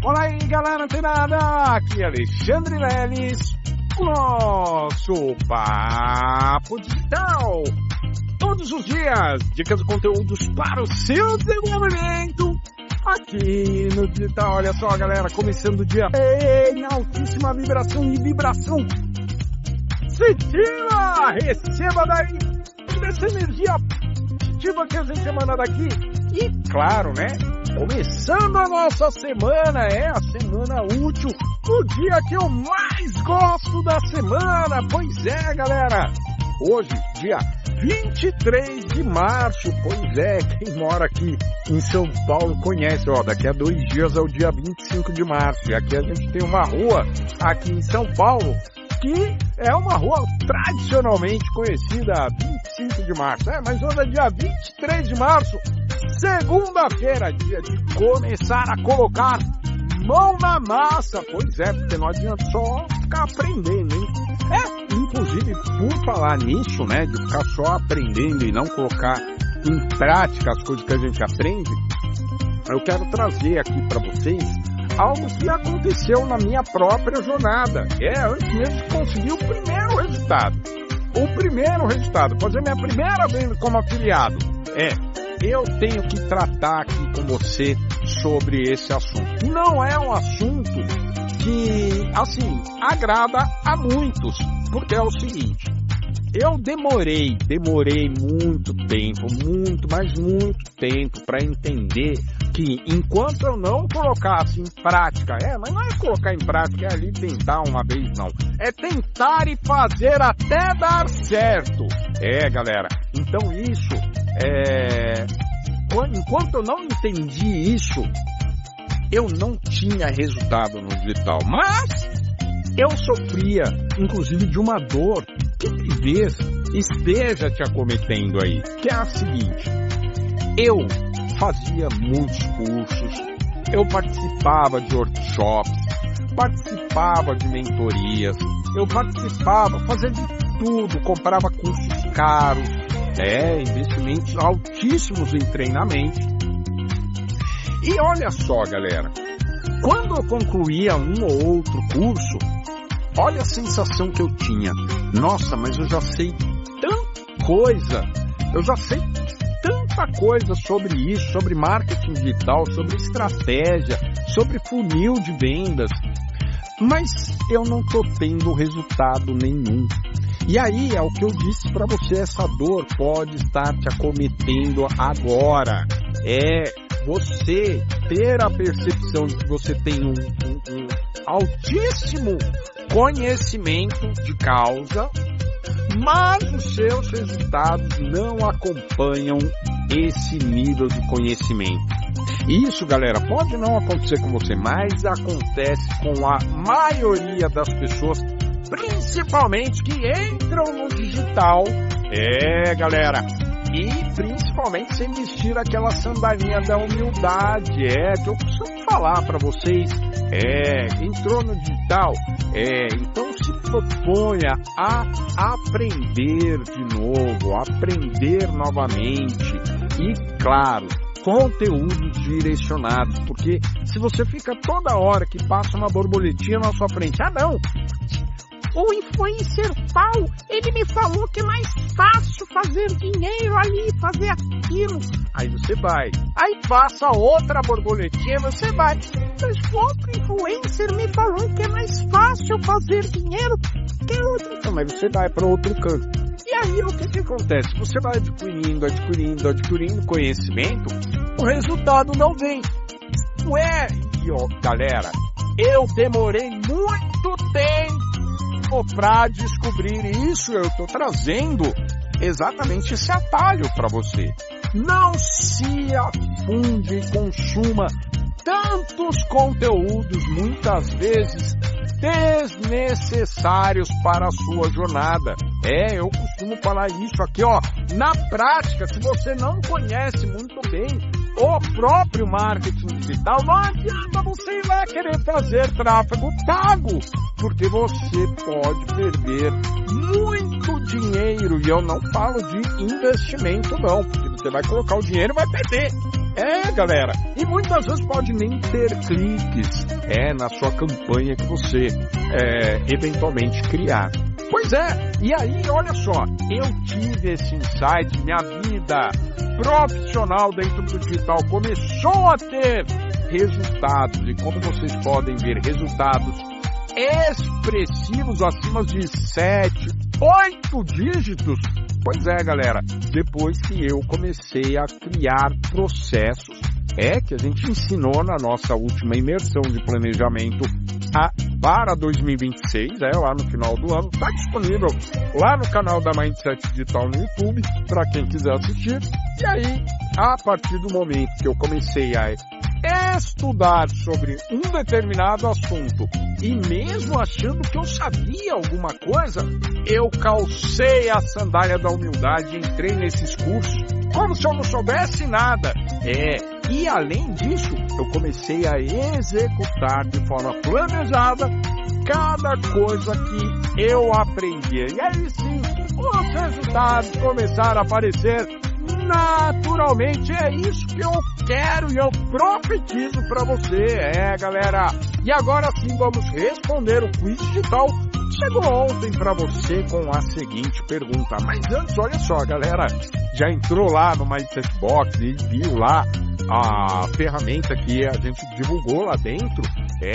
Olá aí, galera antenada, aqui é Alexandre Leles, o nosso Papo Digital. Todos os dias, dicas e conteúdos para o seu desenvolvimento aqui no digital. Olha só, galera, começando o dia em altíssima vibração e vibração positiva. Receba daí essa energia positiva que a gente emana daqui. E claro, né? Começando a nossa semana, a semana útil, o dia que eu mais gosto da semana. Pois é, galera, hoje, dia 23 de março, pois é, quem mora aqui em São Paulo conhece, daqui a 2 dias é o dia 25 de março, e aqui a gente tem uma rua aqui em São Paulo, que é uma rua tradicionalmente conhecida 25 de março, mas hoje é dia 23 de março, segunda-feira, dia de começar a colocar mão na massa. Pois é, porque não adianta só ficar aprendendo, hein? Inclusive, por falar nisso, né, de ficar só aprendendo e não colocar em prática as coisas que a gente aprende, eu quero trazer aqui para vocês algo que aconteceu na minha própria jornada. Antes mesmo de conseguir o primeiro resultado. Pode ser minha primeira vez como afiliado. Eu tenho que tratar aqui com você sobre esse assunto. Não é um assunto que, assim, agrada a muitos, porque é o seguinte, eu demorei muito tempo para entender que enquanto eu não colocasse em prática, mas não é colocar em prática, é ali tentar uma vez, não. É tentar e fazer até dar certo. Galera, então isso, enquanto eu não entendi isso, eu não tinha resultado no digital, mas eu sofria, inclusive, de uma dor que talvez esteja te acometendo aí, que é a seguinte: eu fazia muitos cursos, eu participava de workshops, participava de mentorias, fazia de tudo, comprava cursos caros, investimentos altíssimos em treinamento. E olha só, galera, quando eu concluía um ou outro curso, olha a sensação que eu tinha. Nossa, mas eu já sei tanta coisa sobre isso, sobre marketing digital, sobre estratégia, sobre funil de vendas, mas eu não estou tendo resultado nenhum. E aí é o que eu disse para você, essa dor pode estar te acometendo agora. Você ter a percepção de que você tem um altíssimo conhecimento de causa, mas os seus resultados não acompanham esse nível de conhecimento. Isso, galera, pode não acontecer com você, mas acontece com a maioria das pessoas, principalmente que entram no digital, galera, e principalmente sem vestir aquela sandalinha da humildade, que eu costumo falar para vocês, entrou no digital, então se proponha a aprender de novo, aprender novamente, e claro, conteúdos direcionados, porque se você fica toda hora que passa uma borboletinha na sua frente, o influencer tal, ele me falou que é mais fácil fazer dinheiro ali, fazer aquilo. Aí você vai. Aí passa outra borboletinha, você vai. Mas outro influencer me falou que é mais fácil fazer dinheiro que outro. Então, mas você vai para outro canto. E aí o que acontece? Você vai adquirindo conhecimento, o resultado não vem. Galera, eu demorei muito tempo para descobrir isso. Eu estou trazendo exatamente esse atalho para você. Não se afunde e consuma tantos conteúdos, muitas vezes desnecessários para a sua jornada. Eu costumo falar isso aqui, na prática. Se você não conhece muito bem o próprio marketing digital, não adianta você ir lá querer fazer tráfego pago, porque você pode perder muito dinheiro. E eu não falo de investimento não, porque você vai colocar o dinheiro e vai perder. Galera, e muitas vezes pode nem ter cliques na sua campanha que você eventualmente criar. Pois é, e aí, olha só, eu tive esse insight, minha vida profissional dentro do digital começou a ter resultados, e como vocês podem ver, resultados expressivos acima de 7, 8 dígitos. Pois é, galera, depois que eu comecei a criar processos, que a gente ensinou na nossa última imersão de planejamento para 2026, lá no final do ano, está disponível lá no canal da Mindset Digital no YouTube, para quem quiser assistir. E aí, a partir do momento que eu comecei a estudar sobre um determinado assunto, e mesmo achando que eu sabia alguma coisa, eu calcei a sandália da humildade e entrei nesses cursos como se eu não soubesse nada. E além disso, eu comecei a executar de forma planejada cada coisa que eu aprendia. E aí sim, os resultados começaram a aparecer naturalmente. É isso que eu quero e eu profetizo para você, galera. E agora sim vamos responder o quiz digital. Chegou ontem para você com a seguinte pergunta. Mas antes, olha só, galera, já entrou lá no Mindset Box e viu lá a ferramenta que a gente divulgou lá dentro? Que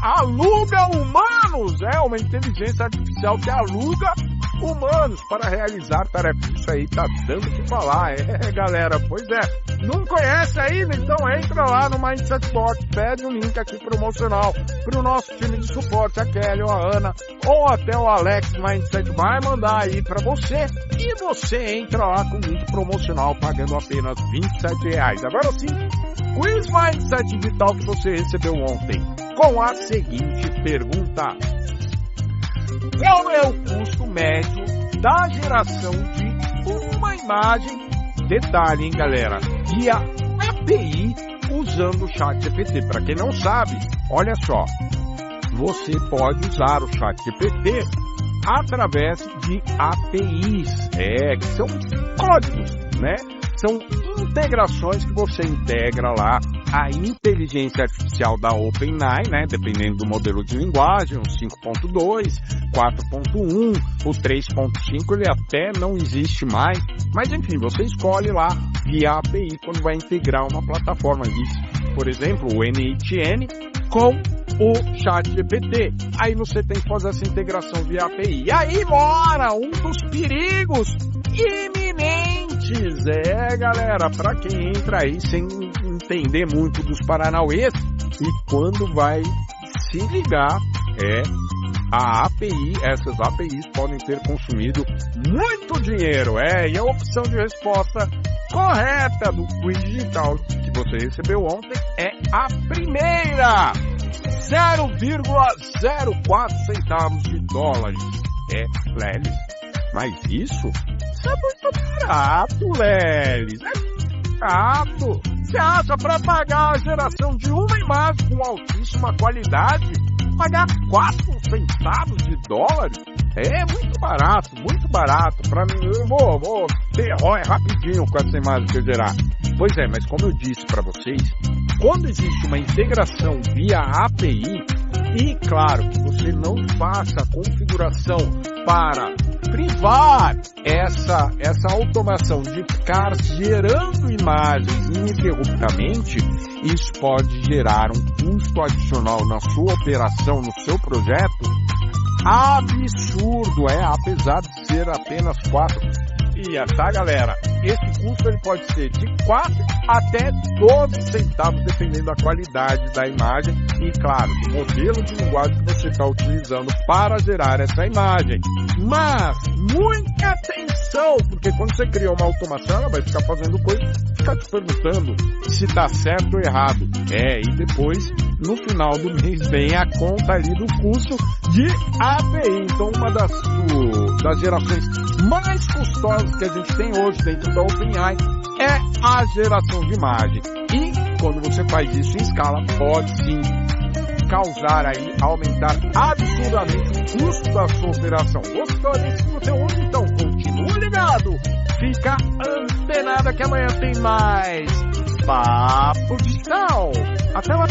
aluga humanos, uma inteligência artificial que aluga humanos para realizar tarefas. Isso aí tá dando o que falar, galera. Pois é, não conhece ainda? Então entra lá no Mindset Box, pede um link aqui promocional pro nosso time de suporte, a Kelly ou a Ana, ou até o Alex Mindset vai mandar aí para você, e você entra lá com link promocional pagando apenas R$27. Agora sim, Quiz Mindset Digital que você recebeu ontem, com a seguinte pergunta: qual é o custo médio da geração de uma imagem, detalhe, hein, galera, via API usando o ChatGPT? Para quem não sabe, olha só, você pode usar o ChatGPT através de APIs, que são códigos, né? São integrações que você integra lá a inteligência artificial da OpenAI, né? Dependendo do modelo de linguagem, o 5.2, 4.1, o 3.5, ele até não existe mais. Mas enfim, você escolhe lá via API quando vai integrar uma plataforma. Por exemplo, o NHN com o ChatGPT. Aí você tem que fazer essa integração via API. E aí mora um dos perigos iminentes, galera, para quem entra aí sem entender muito dos paranauês, e quando vai se ligar, a API, essas APIs podem ter consumido muito dinheiro, e a opção de resposta correta do quiz digital que você recebeu ontem é a primeira, 0,04 centavos de dólares. Lelis, mas isso é muito barato, Lelis, barato. Você acha para pagar a geração de uma imagem com altíssima qualidade, pagar 4 centavos de dólares? É muito barato. Para mim, eu vou ter ROI rapidinho com essa imagem que eu gerar. Pois é, mas como eu disse para vocês, quando existe uma integração via API, e claro que você não faça a configuração para privar essa automação de ficar gerando imagens ininterruptamente, isso pode gerar um custo adicional na sua operação, no seu projeto, absurdo, apesar de ser apenas 4. Tá, galera? Esse custo ele pode ser de 4 até 12 centavos, dependendo da qualidade da imagem e, claro, do modelo de linguagem que você está utilizando para gerar essa imagem. Mas, muita atenção, porque quando você cria uma automação, ela vai ficar fazendo coisa, ficar te perguntando se está certo ou errado. E depois, no final do mês, vem a conta ali do custo de API. Então, uma das gerações mais custosas que a gente tem hoje dentro da OpenAI é a geração de imagem. E quando você faz isso em escala, pode sim causar aí, aumentar absurdamente o custo da sua operação. Gostou desse conteúdo? Então continue ligado, fica antenado que amanhã tem mais Papo Digital. Até lá.